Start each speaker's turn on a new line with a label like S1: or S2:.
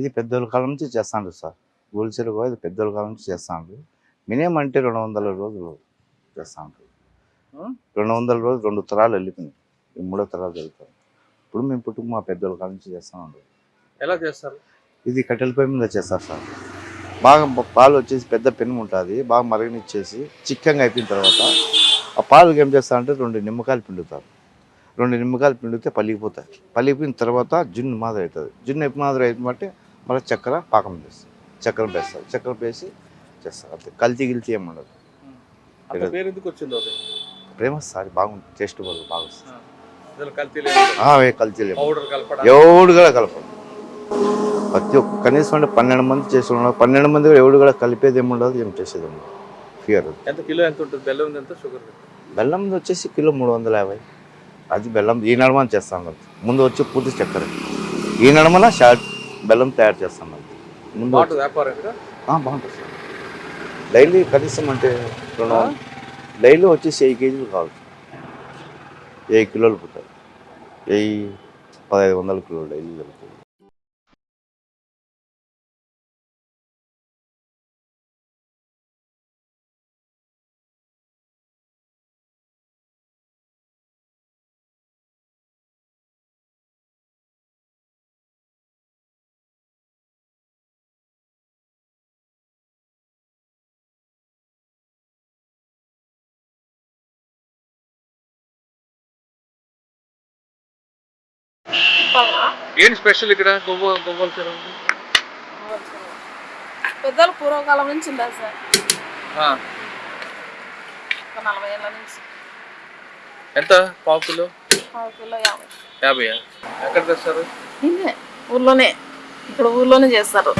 S1: ఇది పెద్దోళ్ళ కాలం నుంచి చేస్తాండ్రు సార్. గోల్చెరువు ఇది పెద్దోళ్ళ కాలం నుంచి చేస్తాండ్రు. మినిమం అంటే 200 రోజులు చేస్తాండ్రు. 200 రోజులు 2 తరాలు వెళ్ళిపోయినాయి. ఈ 3వ తరాలు జరుగుతాయి. ఇప్పుడు మేము పుట్టుకు మా పెద్దోళ్ళ కాలం నుంచి చేస్తామండి.
S2: ఎలా చేస్తారు?
S1: ఇది కట్టెల పొయ్యి మీద చేస్తారు సార్. బాగా పాలు వచ్చేసి పెద్ద పెనుము ఉంటుంది, బాగా మరగనిచ్చేసి చిక్కంగా అయిపోయిన తర్వాత ఆ పాలు ఏం చేస్తారంటే 2 నిమ్మకాయలు పిండుతారు. 2 నిమ్మకాయలు పిండితే పలిగిపోతాయి. పలిగిపోయిన తర్వాత జున్ను మాదిరి అవుతుంది. జున్ను ఎప్పుడు మాదిరి అవుతుందంటే మళ్ళీ చక్కెర పాకం వేస్తారు. చక్కెర వేస్తారు. చక్కెర వేసి చేస్తారు. అంతే కల్తీ గిల్తీ ఏమి ఉండదు.
S2: అంత పేరు ఎందుకు వచ్చిందో అది?
S1: ప్రేమ సార్ బాగుంది, టేస్ట్ బాగా వస్తుంది.
S2: కల్తీ లేదు,
S1: కల్తీ లేదు,
S2: పౌడర్ కలపడం
S1: ఎవడు కూడా కలపడు. ప్రతి ఒక్క కనీసం అంటే 12 మంది చేసి ఉన్నారు. 12 మంది కూడా ఎవడు కూడా కలిపేది ఏమి ఉండదు, ఏం చేసేది ఉండదు. ప్యూర్.
S2: ఎంత కిలో ఎంత ఉంటుంది? బెల్లం ఎంత, షుగర్?
S1: బెల్లం వచ్చేసి కిలో 350. అది బెల్లం ఈ నడమన చేస్తాం కదా. ముందు వచ్చి పూర్తి చక్కెర, ఈ నడమన షార్ట్ బెల్లం తయారు చేస్తాం కదా. ముందు
S2: వ్యాపారం
S1: బాగుంటుంది సార్. డైలీ కనీసం అంటే 200 డైలీ వచ్చేసి 1000 కేజీలు కావాలి. 1000 కిలోలు పుట్టాలి. 1500 కిలోలు డైలీ జరుగుతుంది.
S2: ఏంటి స్పెషల్ ఇక్కడ గొవ్వల చెరువు?
S3: పెద్దలు పూర్వకాలం నుంచి ఉండదు సార్. 40 ఏళ్ళ నుంచి.
S2: ఎంత? పావు కిలో?
S3: పావు కిలో 50.
S2: 50. ఎక్కడ తెస్తారు?
S3: ఊర్లోనే, ఇక్కడ ఊర్లోనే చేస్తారు.